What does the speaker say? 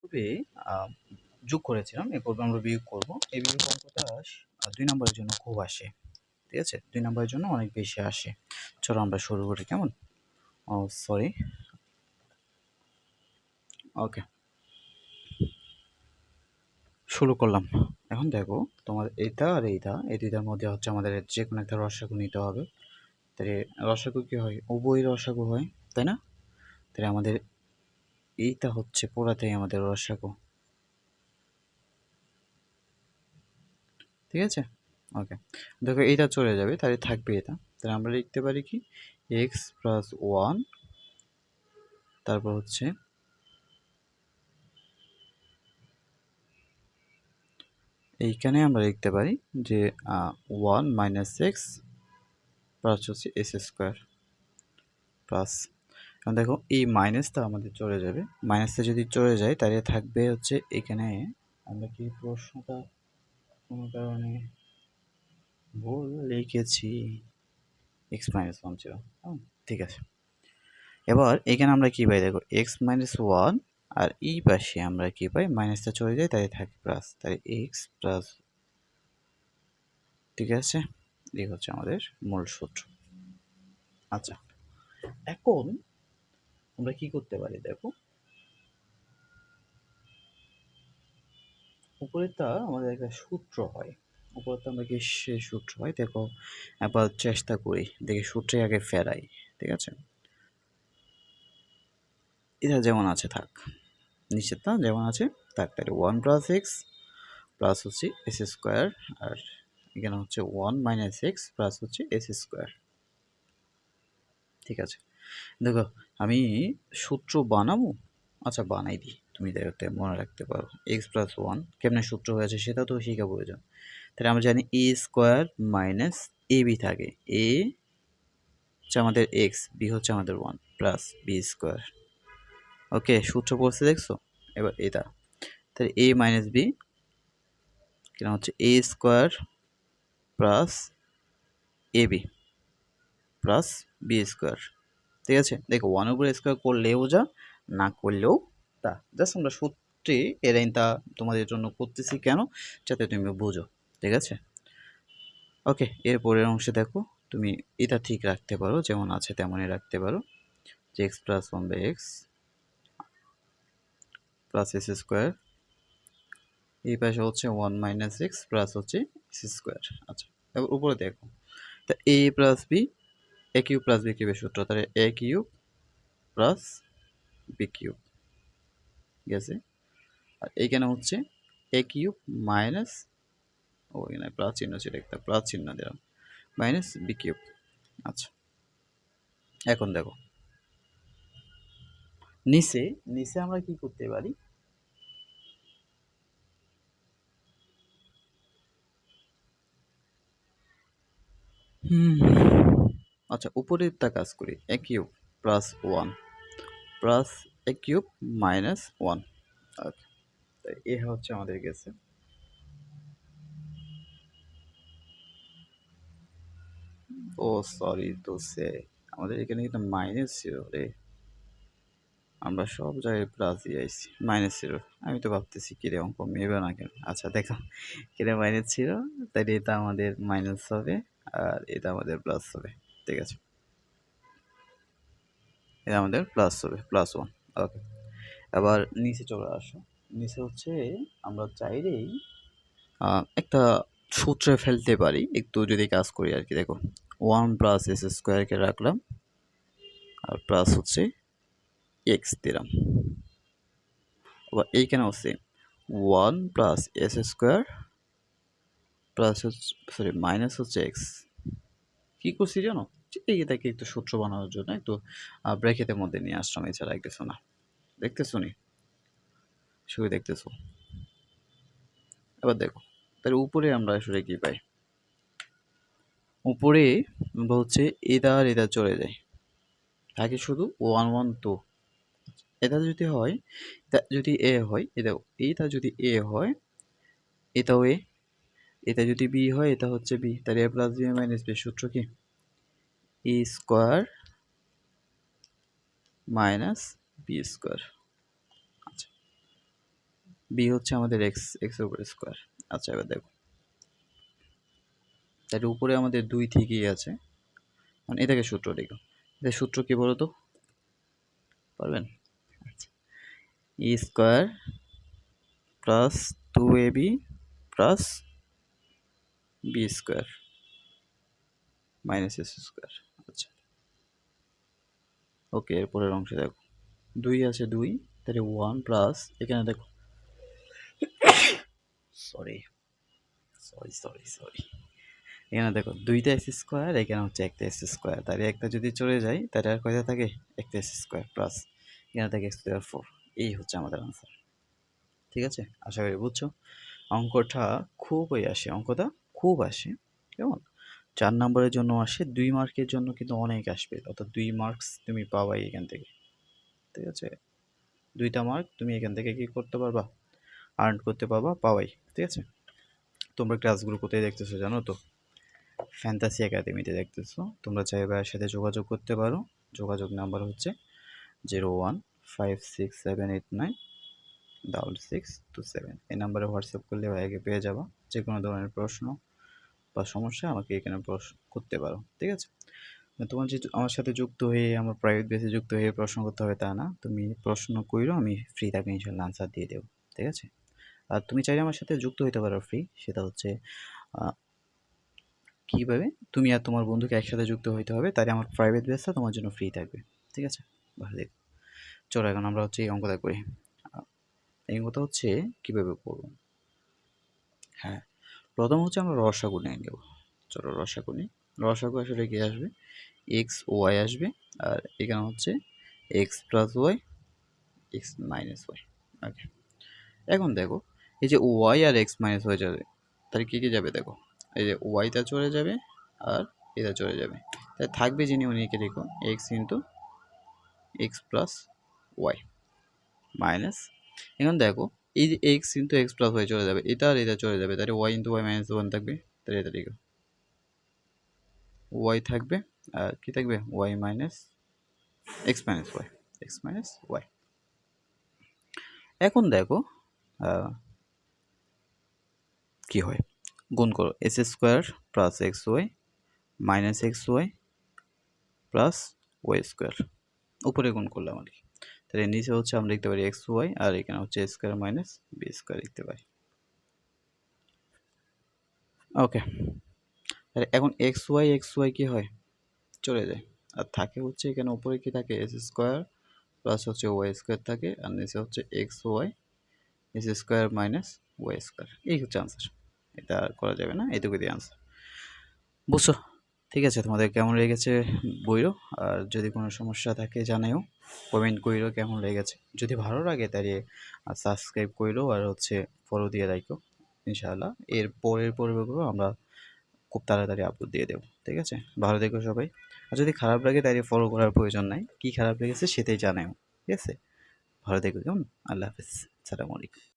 পূর্বে যোগ করেছিলাম, এ পর্বে আমরা বিয়োগ করব। এই বিয়োগ অঙ্কটা 2 নম্বরের জন্য খুব আসে, ঠিক আছে? 2 নম্বরের জন্য অনেক বেশি আসে। চলো আমরা শুরু করি, কেমন? সরি, ওকে, শুরু করলাম। এখন দেখো, তোমার এইটা আর এইটা, এই দুইটার মধ্যে হচ্ছে আমাদের যে কোনো একটা রসাগু নিতে হবে। তাহলে রসাগু কী হয়? উভয় রসাগু হয়, তাই না? তাহলে আমাদের এইটা হচ্ছে পুরাটাই আমাদের রসাগু, ঠিক আছে? ওকে, দেখো এইটা চলে যাবে, তাহলে থাকবে এটা। তাহলে আমরা লিখতে পারি কি, এক্স প্লাস ওয়ান, তারপর হচ্ছে এইখানে আমরা লিখতে পারি যে ওয়ান মাইনাস এক্স প্লাস হচ্ছে এস স্কোয়ার প্লাস। এখন দেখো এই মাইনাসটা আমাদের চলে যাবে, মাইনাসটা যদি চলে যায় তাহলে থাকবে হচ্ছে এখানে। আমরা কি প্রশ্নটা কোনো কারণে ভুল লিখেছি, এক্স মাইনাস ওয়ান ছিল, ঠিক আছে। এবার এখানে আমরা কি পাই দেখো, এক্স মাইনাস ওয়ান, আর এই পাশে আমরা কি পাই, মাইনাসটা চলে যায় তাই থাকে প্লাস, তাই এক্স প্লাস, ঠিক আছে? এই হচ্ছে আমাদের মূল সূত্র। আচ্ছা, এখন আমরা কি করতে পারি দেখো, উপরেরটা আমাদের একটা সূত্র হয়, উপরেরটা আমরা কি সে সূত্র হয় দেখো, একবার চেষ্টা করি দেখি সূত্রে আগে ফেরাই, ঠিক আছে? এটা যেমন আছে থাক, নিচেরটা যেমন আছে থাক, তাহলে ওয়ান প্লাস এক্স প্লাস হচ্ছে এস স্কোয়ার, আর এখানে হচ্ছে ওয়ান মাইনাস এক্স প্লাস হচ্ছে এস স্কোয়ার, ঠিক আছে? দেখো আমি সূত্র বানাবো, আচ্ছা বানাই দিই, তুমি দেখতে মনে রাখতে পারো। এক্স প্লাস ওয়ান কেমনে সূত্র হয়েছে সেটা তো শেখা প্রয়োজন। তাহলে আমরা জানি এ স্কোয়ার মাইনাস এ বি থাকে, এ হচ্ছে আমাদের এক্স, বি হচ্ছে আমাদের ওয়ান, প্লাস বি স্কোয়ার। ওকে, সূত্র পড়ছে দেখছো? এবার এটা, তাহলে এ মাইনাস বি কেন হচ্ছে এ square plus A B plus B square, ঠিক আছে? দেখো ওয়ান উপরে স্কোয়ার করলেও যা, না করলেও তা, জাস্ট আমরা সূত্রে এই লাইনটা তোমাদের জন্য করতেছি কেন, যাতে তুমি বুঝো, ঠিক আছে? ওকে, এর পরের অংশে দেখো, তুমি এটা ঠিক রাখতে পারো, যেমন আছে তেমনই রাখতে পারো, যে x plus one by x plus s square, এই পাশে হচ্ছে ওয়ান মাইনাস এক্স প্লাস হচ্ছে এস স্কোয়ার। আচ্ছা, এবার উপরে দেখো, তা a plus b, a cube plus b কিউবের সূত্র, তাহলে a cube plus b cube গেছে, আর এইখানে হচ্ছে এ কিউব মাইনাস, ও এখানে প্লাস চিহ্ন ছিল, একটা প্লাস চিহ্ন দিলাম, মাইনাস বি কিউব। আচ্ছা, এখন দেখো নিচে, নিচে আমরা কি করতে পারি, আচ্ছা উপরেরটা কাজ করি, এ কিউব প্লাস ওয়ান প্লাস এ কিউব মাইনাস ওয়ান। ওকে, তাই এ হচ্ছে আমাদের গেছে। ও সরি তো সে, আমাদের এখানে কিন্তু মাইনাস ছিল রে, আমরা সব জায়গায় প্লাস দিয়ে আইছি, মাইনাস ছিল। আমি তো ভাবতেছি কিরে অঙ্ক মেবে না কেন। আচ্ছা দেখো, কিরে মাইনাস ছিল, তাই এটা আমাদের মাইনাস হবে, আর এটা আমাদের প্লাস হবে, ঠিক আছে? এটা আমাদের প্লাস হবে, প্লাস ওয়ান। ওকে, আবার নিচে চলে আসো, নিচে হচ্ছে আমরা চাইলেই একটা সূত্রে ফেলতে পারি, একটু যদি কাজ করি আর কি। দেখো ওয়ান প্লাস এস স্কোয়ারকে রাখলাম, আর প্লাস হচ্ছে এক্স দিলাম, আবার এইখানে হচ্ছে one plus s square plus হচ্ছে, সরি মাইনাস হচ্ছে এক্স। কী করছি জানো, এটাকে একটু সূত্র বানানোর জন্য একটু ব্র্যাকেটের মধ্যে নিয়ে আসলাম, এছাড়া কিছু না। দেখতেছো নি, শুধু দেখতেছো। এবার দেখো, তাহলে উপরে আমরা আসলে কি পাই, উপরে আমরা হচ্ছে এটা আর এটা চলে যায়, থাকে শুধু ওয়ান ওয়ান টু। এটা যদি হয়, এটা যদি এ হয়, এটাও এইটা যদি এ হয়, এটাও এ, এটা যদি বি হয়, এটা হচ্ছে বি, তাহলে এ প্লাস বি মাইনাস বি সূত্র কি, এ স্কোয়ার মাইনাস বি স্কোয়ার। আচ্ছা, বি হচ্ছে আমাদের এক্স এক্সের উপরে স্কোয়ার। আচ্ছা এবার দেখো, তার উপরে আমাদের 2 থেকেই আছে, মানে এটাকে সূত্র লিখো। এটা সূত্র কি বলো তো, পারবেন? আচ্ছা, E square plus 2ab plus B square minus S square. আচ্ছা ওকে, এরপরের অংশে দেখো 2 আছে 2, তাহলে 1 প্লাস এখানে দেখো, সরি সরি সরি সরি, এখানে দেখো 2টা এস স্কোয়ার, এখানে হচ্ছে একটা এস স্কোয়ার, তাহলে একটা যদি চলে যায় তাহলে আর কয়টা থাকে, একটা এস স্কোয়ার প্লাস এখানে থাকে এক্স স্কোয়ার 4। এই হচ্ছে আমাদের আনসার। ঠিক আছে, আশা করি বুঝছো। অঙ্কটা খুবই আসে, অঙ্কটা খুব আসে, কেমন? 4 নম্বরের জন্য আসে, 2 মার্কের জন্য কিন্তু অনেক আসবে, অর্থাৎ 2 মার্কস তুমি পাবাই এখান থেকে। ঠিক আছে, 2টা মার্ক তুমি এখান থেকে কি করতে পারবা, আর্ন করতে পারবা, পাওয়াই। ঠিক আছে, তোমরা ক্লাসগুলো কোথায় দেখতেছো জানো তো, ফ্যান্টাসি একাডেমিতে দেখতেছো। তোমরা চাইলে ভাইয়ের সাথে যোগাযোগ করতে পারো। যোগাযোগ নাম্বার হচ্ছে 0156789627। এই নাম্বারে হোয়াটসঅ্যাপ করলে ভাইয়াকে পেয়ে যাবা। যে কোনো ধরনের প্রশ্ন বা সমস্যা আমাকে এখানে প্রশ্ন করতে পারো। ঠিক আছে, তোমার যে আমার সাথে যুক্ত হয়ে, আমার প্রাইভেট বেসে যুক্ত হয়ে প্রশ্ন করতে হবে তা না, তুমি প্রশ্ন কইরো, আমি ফ্রি থাকবে ইনশাল্লাহ আনসার দিয়ে দেবো। ঠিক আছে, আর তুমি চাইলে আমার সাথে যুক্ত হতে পারো ফ্রি, সেটা হচ্ছে কীভাবে, তুমি আর তোমার বন্ধুকে একসাথে যুক্ত হইতে হবে, তাই আমার প্রাইভেট বেসটা তোমার জন্য ফ্রি থাকবে। ঠিক আছে, ভালো দেখো। চলো এখন আমরা হচ্ছে এই অঙ্কটা করি। এই অঙ্কটা হচ্ছে কীভাবে করব, হ্যাঁ প্রথম হচ্ছে আমরা রসাগু নিয়ে নেব। চলো রসাগু নিই। রসাগু আসলে কী আসবে, এক্স ওয়াই আসবে, আর এখানে হচ্ছে X plus Y, x minus Y. Okay, এখন দেখো এই যে ওয়াই আর এক্স মাইনাস ওয়াই যাবে, তাহলে কী কী যাবে দেখো, এই যে ওয়াইটা চলে যাবে আর এটা চলে যাবে, তাই থাকবে যিনি উনিকে লিখো x into x plus y minus, এখন দেখো এই যে x into x plus y চলে যাবে, এটা আর এটা চলে যাবে, তাহলে y into y minus one থাকবে, তাহলে এটা লিখো ওয়াই থাকবে, আর কি থাকবে y minus x minus y, x minus y. এখন দেখো কি হয়, গুণ করো s square plus x y minus x y plus y square, উপরে গুণ করলাম আর কি, তাহলে নিচে হচ্ছে আমরা লিখতে পারি এক্স ওয়াই, আর এখানে হচ্ছে এ স্কোয়ার মাইনাস বি স্কোয়ার লিখতে পারি। ওকে, তাহলে এখন এক্স ওয়াই কি হয়, চলে যায়, আর থাকে হচ্ছে এখানে উপরে কি থাকে এস স্কোয়ার প্লাস হচ্ছে ওয়াই স্কোয়ার থাকে, আর নিচে হচ্ছে x y s square minus y square. এই হচ্ছে আনসার, এটা আর করা যাবে না, এইটুকু দিয়ে আনসার। বুঝছো? ঠিক আছে, তোমাদের কেমন লেগেছে বইরো, আর যদি কোনো সমস্যা থাকে জানাও, কমেন্ট কইরো কেমন লেগেছে। যদি ভালো লাগে তাহলে সাবস্ক্রাইব কইরো, আর হচ্ছে ফলো দিয়ে রাখো। ইনশাআল্লাহ এর পরের পর্বগুলো আমরা খুব তাড়াতাড়ি আপলোড দিয়ে দেবো। ঠিক আছে, ভালো থেকো সবাই। আর যদি খারাপ লাগে তাহলে ফলো করার প্রয়োজন নাই, কী খারাপ লেগেছে সেটাই জানাও। ঠিক আছে, ভালো থেকো, কেমন? আল্লাহ হাফেজ, আসসালামু আলাইকুম।